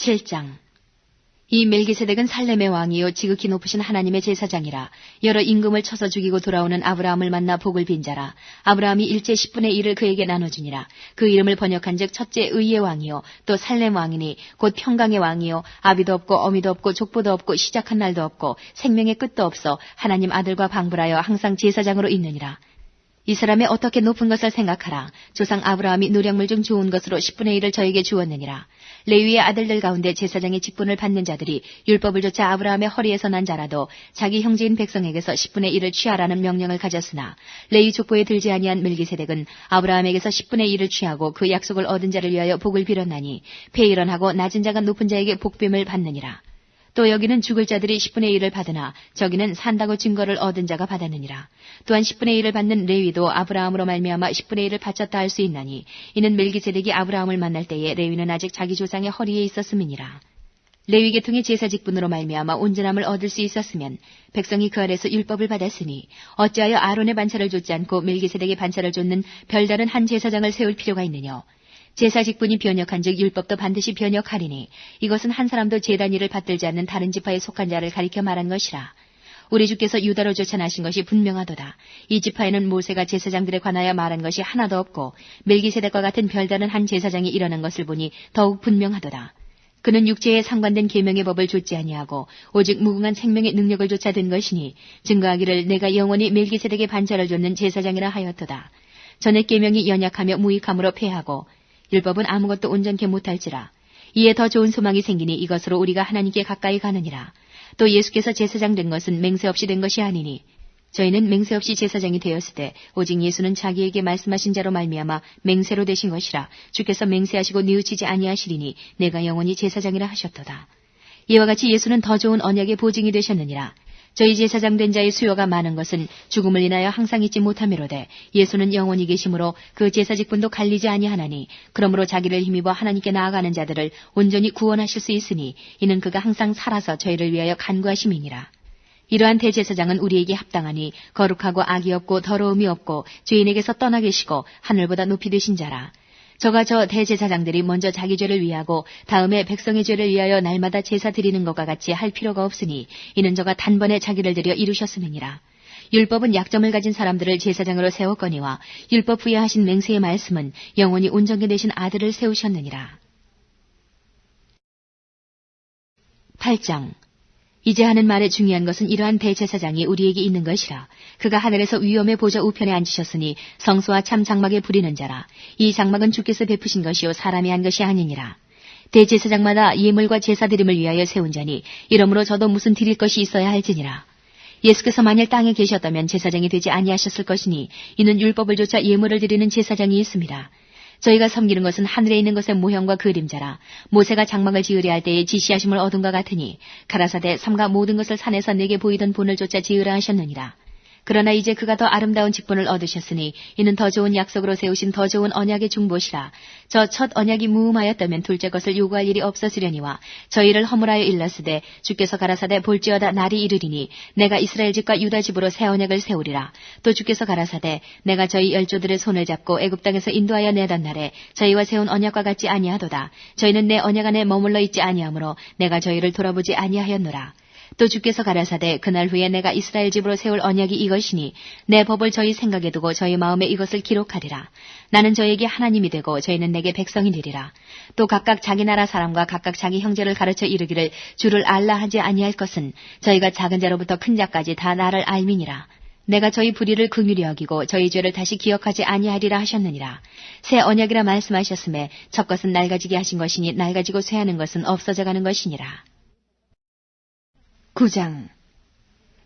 7장. 이 멜기세덱은 살렘의 왕이요 지극히 높으신 하나님의 제사장이라. 여러 임금을 쳐서 죽이고 돌아오는 아브라함을 만나 복을 빈 자라. 아브라함이 일제 10분의 1을 그에게 나눠주니라. 그 이름을 번역한즉 첫째 의의 왕이요 또 살렘 왕이니 곧 평강의 왕이요 아비도 없고 어미도 없고 족보도 없고 시작한 날도 없고 생명의 끝도 없어 하나님 아들과 방불하여 항상 제사장으로 있느니라. 이 사람의 어떻게 높은 것을 생각하라. 조상 아브라함이 노력물 중 좋은 것으로 10분의 1을 저에게 주었느니라. 레위의 아들들 가운데 제사장의 직분을 받는 자들이 율법을 조차 아브라함의 허리에서 난 자라도 자기 형제인 백성에게서 10분의 1을 취하라는 명령을 가졌으나 레위 족보에 들지 아니한 멜기세덱은 아브라함에게서 10분의 1을 취하고 그 약속을 얻은 자를 위하여 복을 빌었나니 폐일언하고 낮은 자가 높은 자에게 복됨을 받느니라. 또 여기는 죽을 자들이 10분의 1을 받으나 저기는 산다고 증거를 얻은 자가 받았느니라. 또한 10분의 1을 받는 레위도 아브라함으로 말미암아 10분의 1을 바쳤다 할 수 있나니 이는 멜기세덱이 아브라함을 만날 때에 레위는 아직 자기 조상의 허리에 있었음이니라. 레위 계통의 제사 직분으로 말미암아 온전함을 얻을 수 있었으면 백성이 그 아래서 율법을 받았으니 어찌하여 아론의 반차를 좇지 않고 멜기세덱의 반차를 좇는 별다른 한 제사장을 세울 필요가 있느냐. 제사 직분이 변역한즉 율법도 반드시 변역하리니 이것은 한 사람도 제단 일을 받들지 않는 다른 지파에 속한 자를 가리켜 말한 것이라. 우리 주께서 유다로 쫓아나신 것이 분명하도다. 이 지파에는 모세가 제사장들에 관하여 말한 것이 하나도 없고 멜기세덱과 같은 별다른 한 제사장이 일어난 것을 보니 더욱 분명하도다. 그는 육체에 상관된 계명의 법을 좇지 아니하고 오직 무궁한 생명의 능력을 좇아 든 것이니 증거하기를 내가 영원히 멜기세덱의 반차를 좇는 제사장이라 하였도다. 전의 계명이 연약하며 무익함으로 패하고 율법은 아무것도 온전케 못할지라. 이에 더 좋은 소망이 생기니 이것으로 우리가 하나님께 가까이 가느니라. 또 예수께서 제사장 된 것은 맹세 없이 된 것이 아니니 저희는 맹세 없이 제사장이 되었으되 오직 예수는 자기에게 말씀하신 자로 말미암아 맹세로 되신 것이라. 주께서 맹세하시고 뉘우치지 아니하시리니 내가 영원히 제사장이라 하셨도다. 이와 같이 예수는 더 좋은 언약의 보증이 되셨느니라. 저희 제사장 된 자의 수요가 많은 것은 죽음을 인하여 항상 잊지 못함이로되 예수는 영원히 계심으로 그 제사 직분도 갈리지 아니하나니 그러므로 자기를 힘입어 하나님께 나아가는 자들을 온전히 구원하실 수 있으니 이는 그가 항상 살아서 저희를 위하여 간구하심이니라. 이러한 대제사장은 우리에게 합당하니 거룩하고 악이 없고 더러움이 없고 죄인에게서 떠나 계시고 하늘보다 높이 되신 자라. 저가 저 대제사장들이 먼저 자기 죄를 위하고 다음에 백성의 죄를 위하여 날마다 제사 드리는 것과 같이 할 필요가 없으니 이는 저가 단번에 자기를 드려 이루셨음이니라. 율법은 약점을 가진 사람들을 제사장으로 세웠거니와 율법 후에 하신 맹세의 말씀은 영원히 온전케 되신 아들을 세우셨느니라. 8장. 이제 하는 말의 중요한 것은 이러한 대제사장이 우리에게 있는 것이라. 그가 하늘에서 위엄의 보좌 우편에 앉으셨으니 성소와 참 장막에 부리는 자라. 이 장막은 주께서 베푸신 것이요 사람이 한 것이 아니니라. 대제사장마다 예물과 제사 드림을 위하여 세운 자니 이러므로 저도 무슨 드릴 것이 있어야 할지니라. 예수께서 만일 땅에 계셨다면 제사장이 되지 아니하셨을 것이니 이는 율법을 조차 예물을 드리는 제사장이 있습니다. 저희가 섬기는 것은 하늘에 있는 것의 모형과 그림자라. 모세가 장막을 지으려 할 때에 지시하심을 얻은 것 같으니 가라사대 삼가 모든 것을 산에서 내게 보이던 본을 쫓아 지으라 하셨느니라. 그러나 이제 그가 더 아름다운 직분을 얻으셨으니 이는 더 좋은 약속으로 세우신 더 좋은 언약의 중보시라. 저 첫 언약이 무음하였다면 둘째 것을 요구할 일이 없었으려니와 저희를 허물하여 일렀으되 주께서 가라사대 볼지어다 날이 이르리니 내가 이스라엘 집과 유다 집으로 새 언약을 세우리라. 또 주께서 가라사대 내가 저희 열조들의 손을 잡고 애굽 땅에서 인도하여 내던 날에 저희와 세운 언약과 같지 아니하도다. 저희는 내 언약 안에 머물러 있지 아니하므로 내가 저희를 돌아보지 아니하였노라. 또 주께서 가라사대 그날 후에 내가 이스라엘 집으로 세울 언약이 이것이니 내 법을 저희 생각에 두고 저희 마음에 이것을 기록하리라. 나는 저에게 하나님이 되고 저희는 내게 백성이 되리라. 또 각각 자기 나라 사람과 각각 자기 형제를 가르쳐 이르기를 주를 알라 하지 아니할 것은 저희가 작은 자로부터 큰 자까지 다 나를 알미니라. 내가 저희 불의를 긍휼히 여기고 저희 죄를 다시 기억하지 아니하리라 하셨느니라. 새 언약이라 말씀하셨음에 첫 것은 낡아지게 하신 것이니 낡아지고 쇠하는 것은 없어져 가는 것이니라. 9장.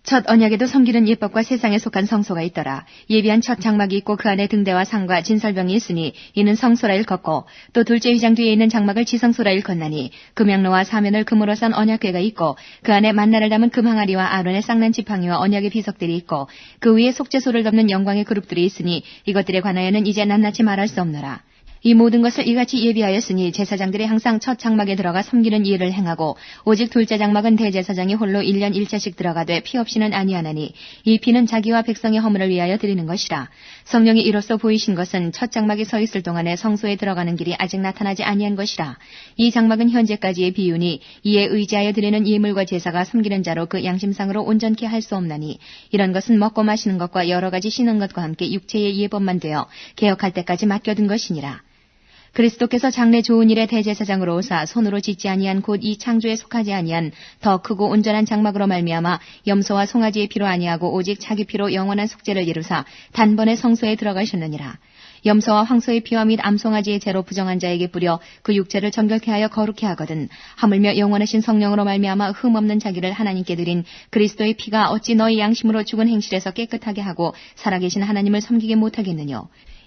첫 언약에도 섬기는 예법과 세상에 속한 성소가 있더라. 예비한 첫 장막이 있고 그 안에 등대와 상과 진설병이 있으니 이는 성소라 일컫고 또 둘째 휘장 뒤에 있는 장막을 지성소라 일컫나니 금양로와 사면을 금으로 싼 언약궤가 있고 그 안에 만나를 담은 금항아리와 아론의 쌍난 지팡이와 언약의 비석들이 있고 그 위에 속죄소를 덮는 영광의 그룹들이 있으니 이것들에 관하여는 이제 낱낱이 말할 수 없노라. 이 모든 것을 이같이 예비하였으니 제사장들이 항상 첫 장막에 들어가 섬기는 일을 행하고 오직 둘째 장막은 대제사장이 홀로 1년 1차씩 들어가되 피 없이는 아니하나니 이 피는 자기와 백성의 허물을 위하여 드리는 것이라. 성령이 이로써 보이신 것은 첫 장막이 서 있을 동안에 성소에 들어가는 길이 아직 나타나지 아니한 것이라. 이 장막은 현재까지의 비유니 이에 의지하여 드리는 예물과 제사가 섬기는 자로 그 양심상으로 온전케 할 수 없나니 이런 것은 먹고 마시는 것과 여러 가지 신은 것과 함께 육체의 예법만 되어 개혁할 때까지 맡겨둔 것이니라. 그리스도께서 장래 좋은 일의 대제사장으로 오사 손으로 짓지 아니한 곧 이 창조에 속하지 아니한 더 크고 온전한 장막으로 말미암아 염소와 송아지의 피로 아니하고 오직 자기 피로 영원한 속죄를 이루사 단번에 성소에 들어가셨느니라. 염소와 황소의 피와 및 암송아지의 죄로 부정한 자에게 뿌려 그 육체를 정결케 하여 거룩케 하거든 하물며 영원하신 성령으로 말미암아 흠없는 자기를 하나님께 드린 그리스도의 피가 어찌 너희 양심으로 죽은 행실에서 깨끗하게 하고 살아계신 하나님을 섬기게 못하겠느냐.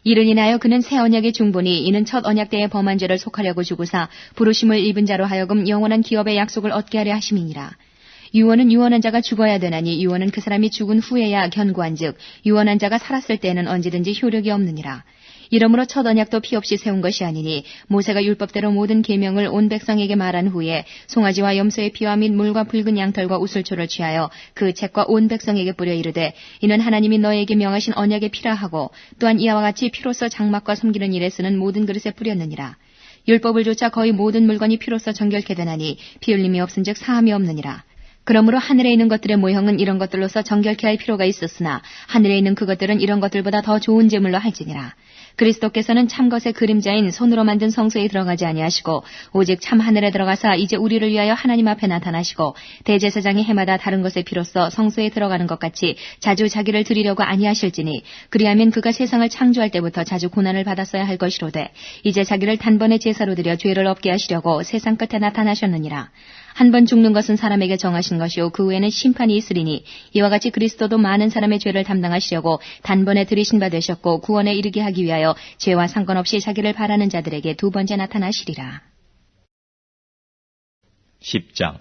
이를 인하여 그는 새 언약의 중보니 이는 첫 언약 때의 범한 죄를 속하려고 주고사 부르심을 입은 자로 하여금 영원한 기업의 약속을 얻게 하려 하심이니라. 유언은 유언한 자가 죽어야 되나니 유언은 그 사람이 죽은 후에야 견고한즉 유언한 자가 살았을 때에는 언제든지 효력이 없느니라. 이러므로 첫 언약도 피 없이 세운 것이 아니니 모세가 율법대로 모든 계명을 온 백성에게 말한 후에 송아지와 염소의 피와 및 물과 붉은 양털과 우슬초를 취하여 그 책과 온 백성에게 뿌려 이르되 이는 하나님이 너에게 명하신 언약의 피라 하고 또한 이와 같이 피로써 장막과 섬기는 일에 쓰는 모든 그릇에 뿌렸느니라. 율법을 조차 거의 모든 물건이 피로써 정결케 되나니 피 흘림이 없은즉 사함이 없느니라. 그러므로 하늘에 있는 것들의 모형은 이런 것들로서 정결케 할 필요가 있었으나 하늘에 있는 그것들은 이런 것들보다 더 좋은 제물로 할지니라. 그리스도께서는 참것의 그림자인 손으로 만든 성소에 들어가지 아니하시고 오직 참 하늘에 들어가사 이제 우리를 위하여 하나님 앞에 나타나시고 대제사장이 해마다 다른 것의 피로써 성소에 들어가는 것 같이 자주 자기를 드리려고 아니하실지니 그리하면 그가 세상을 창조할 때부터 자주 고난을 받았어야 할 것이로되 이제 자기를 단번에 제사로 드려 죄를 없게 하시려고 세상 끝에 나타나셨느니라. 한 번 죽는 것은 사람에게 정하신 것이요 그 후에는 심판이 있으리니 이와 같이 그리스도도 많은 사람의 죄를 담당하시려고 단번에 들이신 바 되셨고 구원에 이르게 하기 위하여 죄와 상관없이 자기를 바라는 자들에게 두 번째 나타나시리라. 10장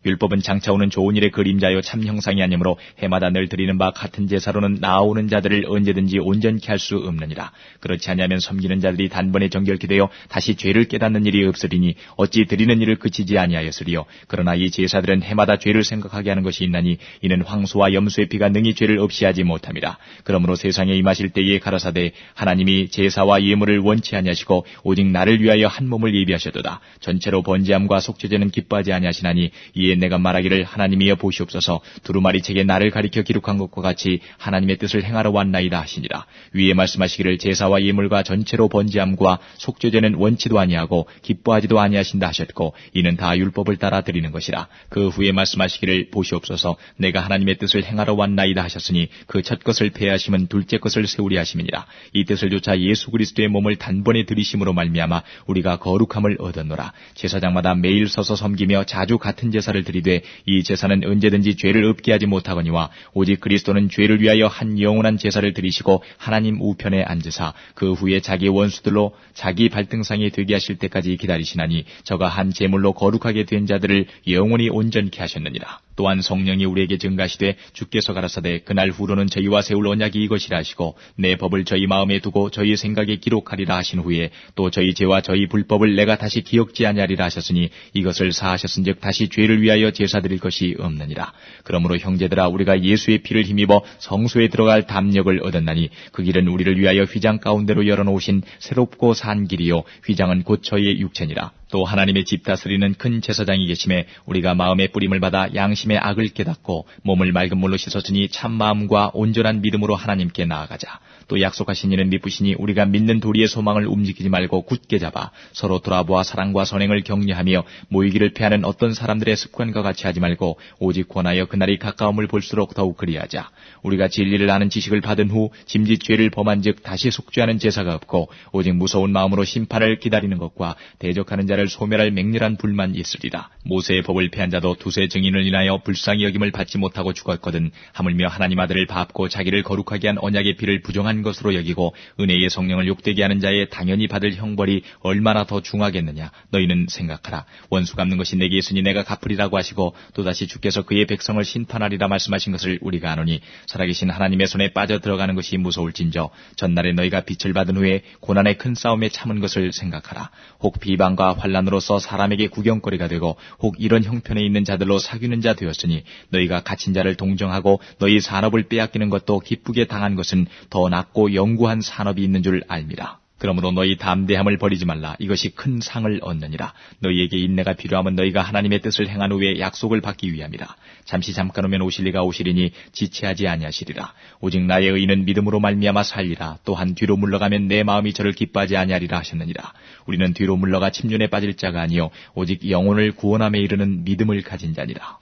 율법은 장차 오는 좋은 일의 그림자요 참 형상이 아니므로 해마다 늘 드리는 바 같은 제사로는 나아오는 자들을 언제든지 온전케 할 수 없느니라. 그렇지 아니하면 섬기는 자들이 단번에 정결케 되어 다시 죄를 깨닫는 일이 없으리니 어찌 드리는 일을 그치지 아니하였으리요. 그러나 이 제사들은 해마다 죄를 생각하게 하는 것이 있나니 이는 황소와 염소의 피가 능히 죄를 없이 하지 못함이라. 그러므로 세상에 임하실 때에 가라사대 하나님이 제사와 예물을 원치 아니하시고 오직 나를 위하여 한 몸을 예비하셨도다. 전체로 번제함과 속죄제는 기뻐하지 아니하시나니 이에 내가 말하기를 하나님이여 보시옵소서 두루마리 책에 나를 가리켜 기록한 것과 같이 하나님의 뜻을 행하러 왔나이다 하시니라. 위에 말씀하시기를 제사와 예물과 전체로 번제함과 속죄제는 원치도 아니하고 기뻐하지도 아니하신다 하셨고 이는 다 율법을 따라 드리는 것이라. 그 후에 말씀하시기를 보시옵소서 내가 하나님의 뜻을 행하러 왔나이다 하셨으니 그 첫 것을 폐하심은 둘째 것을 세우리 하심이니라. 이 뜻을 조차 예수 그리스도의 몸을 단번에 들이심으로 말미암아 우리가 거룩함을 얻었노라. 제사장마다 매일 서서 섬기며 자주 같은 제사를 드리되 이 제사는 언제든지 죄를 없게 하지 못하거니와 오직 그리스도는 죄를 위하여 한 영원한 제사를 드리시고 하나님 우편에 앉으사 그 후에 자기 원수들로 자기 발등상이 되게 하실 때까지 기다리시나니 저가 한 제물로 거룩하게 된 자들을 영원히 온전케 하셨느니라. 또한 성령이 우리에게 증가하시되 주께서 가라사대 그날 후로는 저희와 세울 언약이 이것이라 하시고 내 법을 저희 마음에 두고 저희 생각에 기록하리라 하신 후에 또 저희 죄와 저희 불법을 내가 다시 기억지 아니하리라 하셨으니 이것을 사하셨은즉 다시 죄를 위하여 제사 드릴 것이 없느니라. 그러므로 형제들아 우리가 예수의 피를 힘입어 성소에 들어갈 담력을 얻었나니 그 길은 우리를 위하여 휘장 가운데로 열어놓으신 새롭고 산 길이요 휘장은 곧 저희의 육체니라. 또 하나님의 집 다스리는 큰 제사장이 계심에 우리가 마음의 뿌림을 받아 양심의 악을 깨닫고 몸을 맑은 물로 씻었으니 참 마음과 온전한 믿음으로 하나님께 나아가자. 또 약속하신 이는 미쁘시니 우리가 믿는 도리의 소망을 움직이지 말고 굳게 잡아 서로 돌아보아 사랑과 선행을 격려하며 모이기를 패하는 어떤 사람들의 습관과 같이 하지 말고 오직 권하여 그날이 가까움을 볼수록 더욱 그리하자. 우리가 진리를 아는 지식을 받은 후 짐짓 죄를 범한 즉 다시 속죄하는 제사가 없고 오직 무서운 마음으로 심판을 기다리는 것과 대적하는 자를 소멸할 맹렬한 불만 있으리라. 모세의 법을 폐한 자도 두세 증인을 인하여 불쌍히 여김을 받지 못하고 죽었거든 하물며 하나님 아들을 밟고 자기를 거룩하게 한 언약의 피를 부정한 것으로 여기고 은혜의 성령을 욕되게 하는 자의 당연히 받을 형벌이 얼마나 더 중하겠느냐. 너희는 생각하라. 원수 갚는 것이 내게 있으니 내가 갚으리라고 하시고 또다시 주께서 그의 백성을 심판하리라 말씀하신 것을 우리가 아노니 살아계신 하나님의 손에 빠져 들어가는 것이 무서울진저 전날에 너희가 빛을 받은 후에 고난의 큰 싸움에 참은 것을 생각하라. 혹 비방과 환란 환란으로서 사람에게 구경거리가 되고 혹 이런 형편에 있는 자들로 사귀는 자 되었으니 너희가 갇힌 자를 동정하고 너희 산업을 빼앗기는 것도 기쁘게 당한 것은 더 낫고 영구한 산업이 있는 줄 알미라. 그러므로 너희 담대함을 버리지 말라. 이것이 큰 상을 얻느니라. 너희에게 인내가 필요하면 너희가 하나님의 뜻을 행한 후에 약속을 받기 위함이라. 잠시 잠깐 오면 오실 이가 오시리니 지체하지 아니하시리라. 오직 나의 의인은 믿음으로 말미암아 살리라. 또한 뒤로 물러가면 내 마음이 저를 기뻐하지 아니하리라 하셨느니라. 우리는 뒤로 물러가 침륜에 빠질 자가 아니요 오직 영혼을 구원함에 이르는 믿음을 가진 자니라.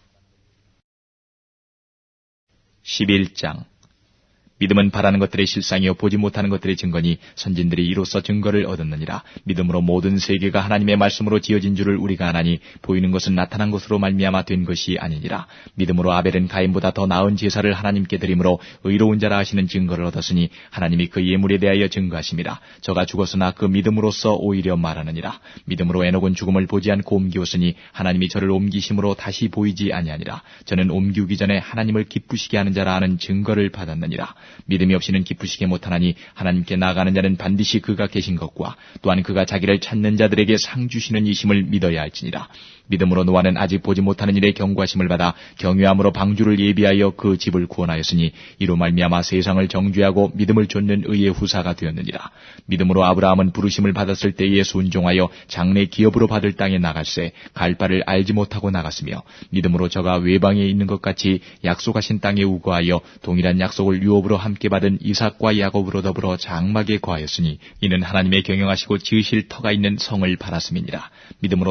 11장 믿음은 바라는 것들의 실상이요 보지 못하는 것들의 증거니 선진들이 이로써 증거를 얻었느니라. 믿음으로 모든 세계가 하나님의 말씀으로 지어진 줄을 우리가 아나니 보이는 것은 나타난 것으로 말미암아 된 것이 아니니라. 믿음으로 아벨은 가인보다 더 나은 제사를 하나님께 드림으로 의로운 자라 하시는 증거를 얻었으니 하나님이 그 예물에 대하여 증거하심이라. 저가 죽었으나 그 믿음으로써 오히려 말하느니라. 믿음으로 에녹은 죽음을 보지 않고 옮기었으니 하나님이 저를 옮기심으로 다시 보이지 아니하니라. 저는 옮기기 전에 하나님을 기쁘시게 하는 자라 하는 증거를 받았느니라. 믿음이 없이는 기쁘시게 못하나니 하나님께 나아가는 자는 반드시 그가 계신 것과 또한 그가 자기를 찾는 자들에게 상 주시는 이심을 믿어야 할지니라. 믿음으로 노아는 아직 보지 못하는 일에 경고하심을 받아 경외함으로 방주를 예비하여 그 집을 구원하였으니 이로 말미암아 세상을 정죄하고 믿음을 좇는 의의 후사가 되었느니라. 믿음으로 아브라함은 부르심을 받았을 때에 순종하여 장래 기업으로 받을 땅에 나갈새 갈 바를 알지 못하고 나갔으며 믿음으로 저가 외방에 있는 것 같이 약속하신 땅에 우거하여 동일한 약속을 유업으로 함께 받은 이삭과 야곱으로 더불어 장막에 거하였으니 이는 하나님의 경영하시고 지으실 터가 있는 성을 바랐음이니라. 믿음으로